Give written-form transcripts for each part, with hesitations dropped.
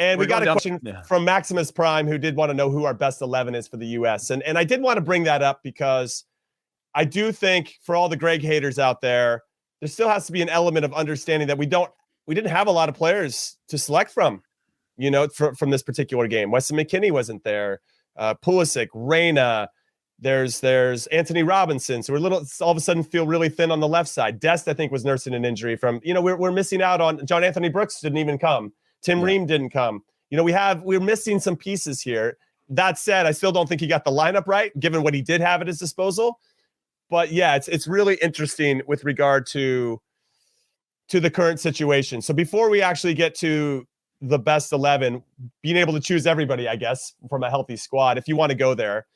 And we got a question from Maximus Prime, who did want to know who our best 11 is for the U.S. And I did want to bring that up because I do think for all the Gregg haters out there, there still has to be an element of understanding that we didn't have a lot of players to select from, from this particular game. Weston McKennie wasn't there. Pulisic, Reyna. There's Anthony Robinson. So we're all of a sudden feel really thin on the left side. Dest, I think, was nursing an injury from, we're missing out on John Anthony Brooks didn't even come. Tim Ream didn't come. We're missing some pieces here. That said, I still don't think he got the lineup right, given what he did have at his disposal. But yeah, it's really interesting with regard to the current situation. So before we actually get to the best 11, being able to choose everybody, I guess, from a healthy squad, if you want to go there.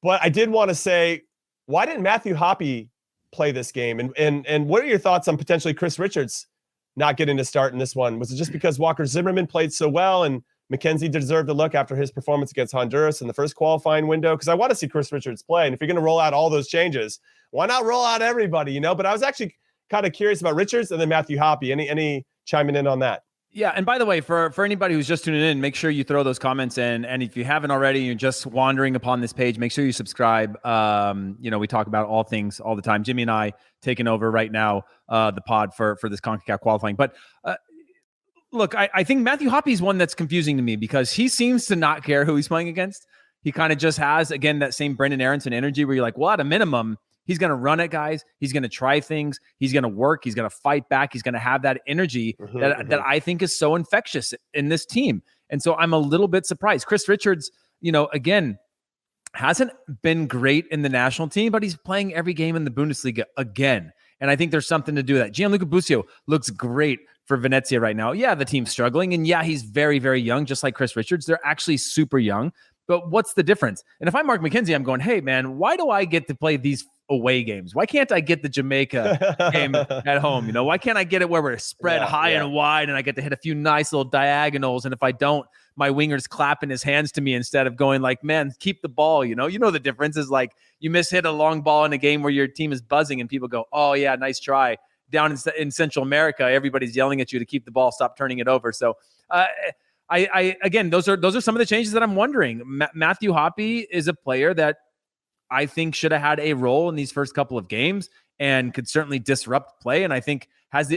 But I did want to say, why didn't Matthew Hoppe play this game? And what are your thoughts on potentially Chris Richards not getting to start in this one? Was it just because Walker Zimmerman played so well and McKenzie deserved a look after his performance against Honduras in the first qualifying window? Because I want to see Chris Richards play. And if you're going to roll out all those changes, why not roll out everybody, But I was actually kind of curious about Richards and then Matthew Hoppe. Any chiming in on that? Yeah, and by the way, for anybody who's just tuning in, make sure you throw those comments in. And if you haven't already, you're just wandering upon this page, make sure you subscribe. We talk about all things all the time. Jimmy and I taking over right now the pod for this CONCACAF qualifying. But look, I think Matthew Hoppe is one that's confusing to me because he seems to not care who he's playing against. He kind of just has, again, that same Brenden Aaronson energy where you're like, well, at a minimum, he's going to run at guys. He's going to try things. He's going to work. He's going to fight back. He's going to have that energy that I think is so infectious in this team. And so I'm a little bit surprised. Chris Richards, again, hasn't been great in the national team, but he's playing every game in the Bundesliga again. And I think there's something to do with that. Gianluca Busio looks great for Venezia right now. Yeah, the team's struggling. And yeah, he's very, very young, just like Chris Richards. They're actually super young. But what's the difference? And if I'm Mark McKenzie, I'm going, hey, man, why do I get to play these away games? Why can't I get the Jamaica game at home? Why can't I get it where we're spread high and wide and I get to hit a few nice little diagonals? And if I don't, my winger's clapping his hands to me instead of going like, man, keep the ball. The difference is like you hit a long ball in a game where your team is buzzing and people go, oh yeah, nice try. Down in Central America, everybody's yelling at you to keep the ball, stop turning it over. So I again, those are some of the changes that I'm wondering. Matthew Hoppe is a player that I think should have had a role in these first couple of games and could certainly disrupt play. And I think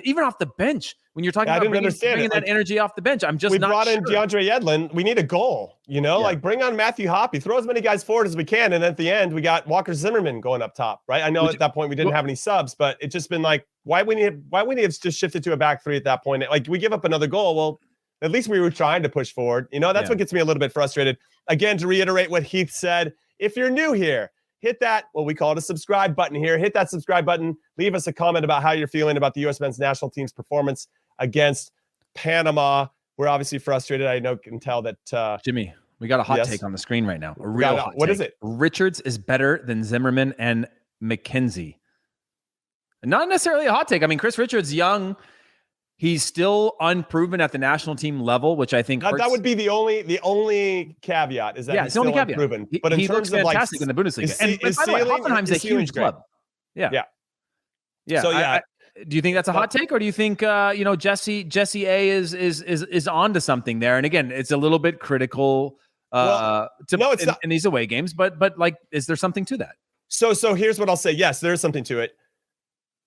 even off the bench, when you're talking about bringing that energy off the bench, I'm just not sure. We brought in DeAndre Yedlin. We need a goal, bring on Matthew Hoppe, throw as many guys forward as we can. And at the end, we got Walker Zimmerman going up top, right? I know at that point we didn't have any subs, but it's just been like, why we need to just shifted to a back three at that point? Like we give up another goal. Well, at least we were trying to push forward. That's what gets me a little bit frustrated. Again, to reiterate what Heath said, if you're new here, hit that, we call it a subscribe button here. Hit that subscribe button. Leave us a comment about how you're feeling about the U.S. men's national team's performance against Panama. We're obviously frustrated. I can tell that. Jimmy, we got a hot take on the screen right now. A real hot take. What is it? Richards is better than Zimmerman and McKenzie. Not necessarily a hot take. I mean, Chris Richards, young. He's still unproven at the national team level, which I think that would be the only caveat is that he's still unproven. But in terms of fantastic in the Bundesliga, and by the way, Hoffenheim's a huge club. Yeah. So do you think that's a hot take, or do you think Jesse A is onto something there? And again, it's a little bit critical in these away games, but like, is there something to that? So here's what I'll say. Yes, there is something to it.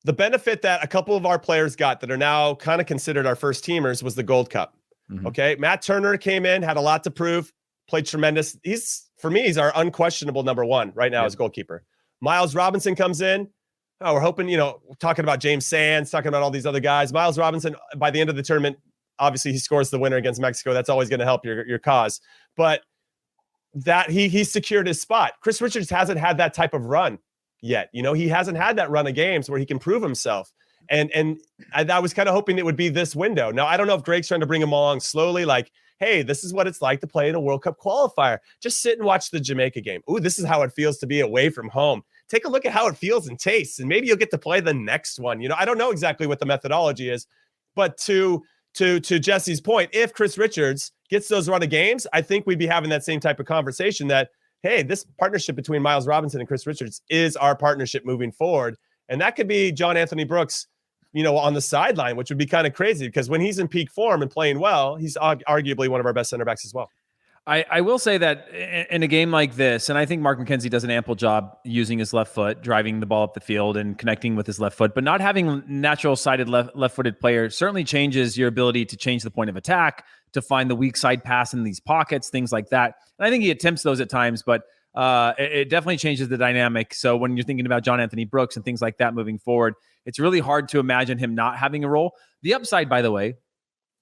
The benefit that a couple of our players got that are now kind of considered our first teamers was the Gold Cup. Mm-hmm. Okay. Matt Turner came in, had a lot to prove, played tremendous. He's our unquestionable number one right now as goalkeeper. Miles Robinson comes in. We're hoping, talking about James Sands, talking about all these other guys. Miles Robinson, by the end of the tournament, obviously he scores the winner against Mexico. That's always going to help your cause. But that he secured his spot. Chris Richards hasn't had that type of run yet. He hasn't had that run of games where he can prove himself. And I was kind of hoping it would be this window. Now, I don't know if Gregg's trying to bring him along slowly, like, hey, this is what it's like to play in a World Cup qualifier. Just sit and watch the Jamaica game. Ooh, this is how it feels to be away from home. Take a look at how it feels and tastes, and maybe you'll get to play the next one. I don't know exactly what the methodology is, but to Jesse's point, if Chris Richards gets those run of games, I think we'd be having that same type of conversation that, hey, this partnership between Miles Robinson and Chris Richards is our partnership moving forward. And that could be John Anthony Brooks on the sideline, which would be kind of crazy because when he's in peak form and playing well, he's arguably one of our best center backs as well. I will say that in a game like this, and I think Mark McKenzie does an ample job using his left foot, driving the ball up the field and connecting with his left foot, but not having natural-sided left-footed players certainly changes your ability to change the point of attack, to find the weak side pass in these pockets, things like that. And I think he attempts those at times, but it definitely changes the dynamic. So when you're thinking about John Anthony Brooks and things like that moving forward, it's really hard to imagine him not having a role. The upside, by the way,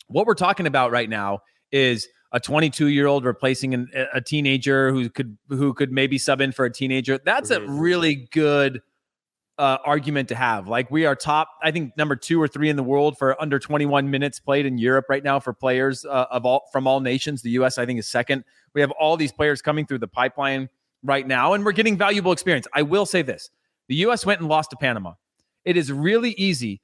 what we're talking about right now is a 22-year-old replacing a teenager who could maybe sub in for a teenager. That's a really good argument to have. Like, we are top, I think, number 2 or 3 in the world for under 21 minutes played in Europe right now for players from all nations. The U.S., I think, is second. We have all these players coming through the pipeline right now, and we're getting valuable experience. I will say this. The U.S. went and lost to Panama. It is really easy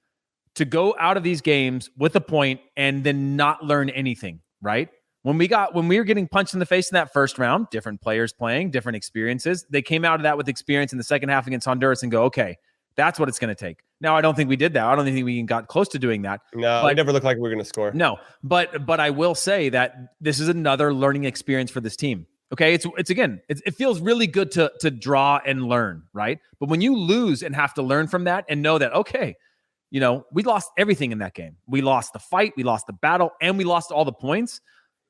to go out of these games with a point and then not learn anything, right? When we were getting punched in the face in that first round, different players playing, different experiences, they came out of that with experience in the second half against Honduras and go, okay, that's what it's going to take. Now, I don't think we did that. I don't think we even got close to doing that. No, it never looked like we were going to score. No, but I will say that this is another learning experience for this team. Okay, it feels really good to draw and learn, right? But when you lose and have to learn from that and know that, okay, we lost everything in that game. We lost the fight, we lost the battle, and we lost all the points.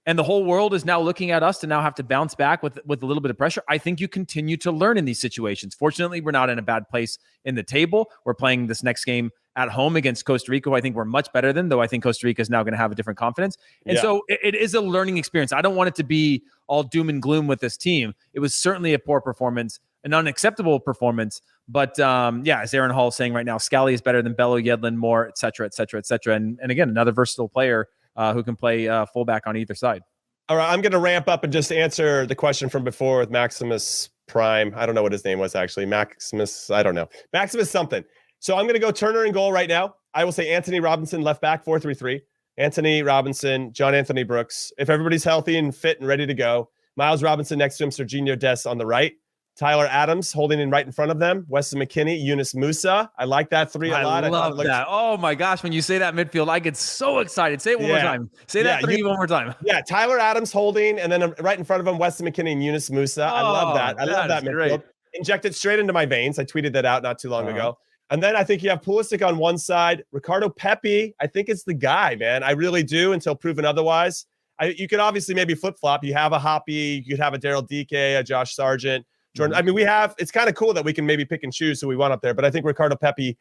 And the whole world is now looking at us to now have to bounce back with a little bit of pressure. I think you continue to learn in these situations. Fortunately, we're not in a bad place in the table. We're playing this next game at home against Costa Rica, who I think we're much better than, though I think Costa Rica is now going to have a different confidence. And so it is a learning experience. I don't want it to be all doom and gloom with this team. It was certainly a poor performance, an unacceptable performance. But as Aaron Hall is saying right now, Scally is better than Bello, Yedlin, Moore, et cetera, et cetera, et cetera. And again, another versatile player who can play fullback on either side. All right, I'm going to ramp up and just answer the question from before with Maximus Prime. I don't know what his name was, actually. Maximus, I don't know. Maximus something. So I'm going to go Turner in goal right now. I will say Anthony Robinson, left back, 4-3-3. Anthony Robinson, John Anthony Brooks. If everybody's healthy and fit and ready to go, Miles Robinson next to him, Serginho Dest on the right. Tyler Adams holding in right in front of them. Weston McKennie, Yunus Musa. I like that 3 a lot. I love that. Oh my gosh. When you say that midfield, I get so excited. Say it one more time. Say that 3 one more time. Yeah. Tyler Adams holding, and then right in front of him, Weston McKennie and Yunus Musa. I love that. I love that midfield. Great. Inject it straight into my veins. I tweeted that out not too long ago. And then I think you have Pulisic on one side. Ricardo Pepi, I think it's the guy, man. I really do, until proven otherwise. You could obviously maybe flip-flop. You have a Hoppe. You could have a Daryl Dike, a Josh Sargent. Jordan. I mean, it's kind of cool that we can maybe pick and choose who we want up there, but I think Ricardo Pepi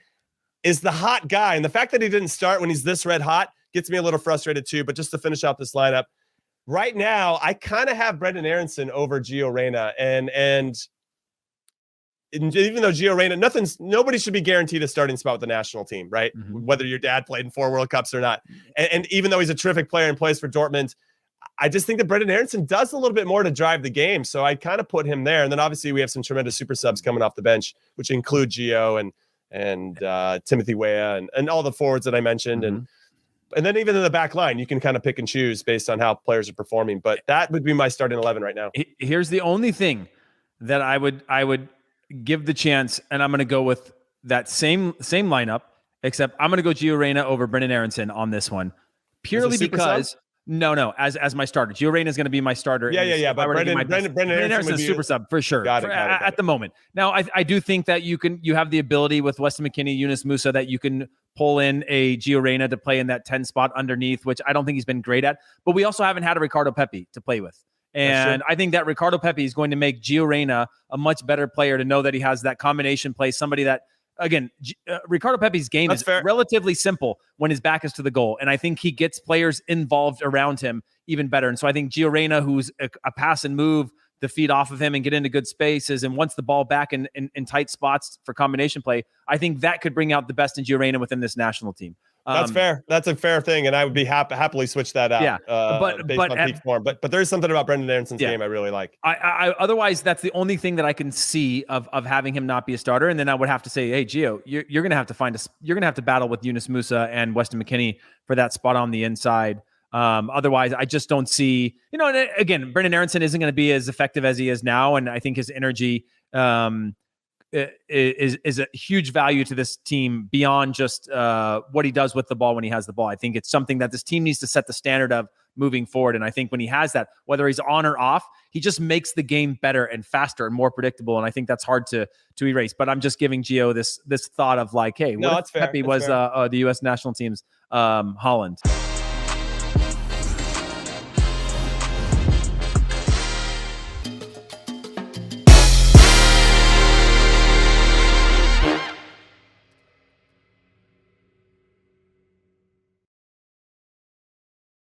is the hot guy. And the fact that he didn't start when he's this red hot gets me a little frustrated too. But just to finish out this lineup, right now, I kind of have Brenden Aaronson over Gio Reyna. And even though Gio Reyna, nobody should be guaranteed a starting spot with the national team, right? Mm-hmm. Whether your dad played in 4 World Cups or not. And even though he's a terrific player and plays for Dortmund, I just think that Brenden Aaronson does a little bit more to drive the game. So I kind of put him there. And then obviously we have some tremendous super subs coming off the bench, which include Gio and Timothy Weah and all the forwards that I mentioned. Mm-hmm. And then even in the back line, you can kind of pick and choose based on how players are performing. But that would be my starting 11 right now. Here's the only thing that I would give the chance, and I'm going to go with that same lineup, except I'm going to go Gio Reyna over Brenden Aaronson on this one. Purely because... Sub? No. As my starter, Gio Reyna is going to be my starter. Yeah. But Brenden Aaronson is super sub for sure. Got it. At the moment. Now, I do think that you have the ability with Weston McKennie, Yunus Musa, that you can pull in a Gio Reyna to play in that 10 spot underneath, which I don't think he's been great at. But we also haven't had a Ricardo Pepi to play with. And I think that Ricardo Pepi is going to make Gio Reyna a much better player, to know that he has that combination play, somebody that, again, Ricardo Pepi's game is relatively simple when his back is to the goal. And I think he gets players involved around him even better. And so I think Gio Reyna, who's a pass and move the feet off of him and get into good spaces and wants the ball back in tight spots for combination play, I think that could bring out the best in Gio Reyna within this national team. That's fair. That's a fair thing, and I would be happily switch that out. Yeah, based on peak form. But there's something about Brenden Aaronson's game I really like. I otherwise, that's the only thing that I can see of having him not be a starter. And then I would have to say, hey, Gio, you're going to have to you're going to have to battle with Yunus Musa and Weston McKennie for that spot on the inside. Otherwise, I just don't see. Again, Brenden Aaronson isn't going to be as effective as he is now, and I think his energy is a huge value to this team beyond just what he does with the ball when he has the ball. I think it's something that this team needs to set the standard of moving forward. And I think when he has that, whether he's on or off, he just makes the game better and faster and more predictable. And I think that's hard to erase. But I'm just giving Gio this thought of like, hey, what if Pepe was the U.S. national team's Holland?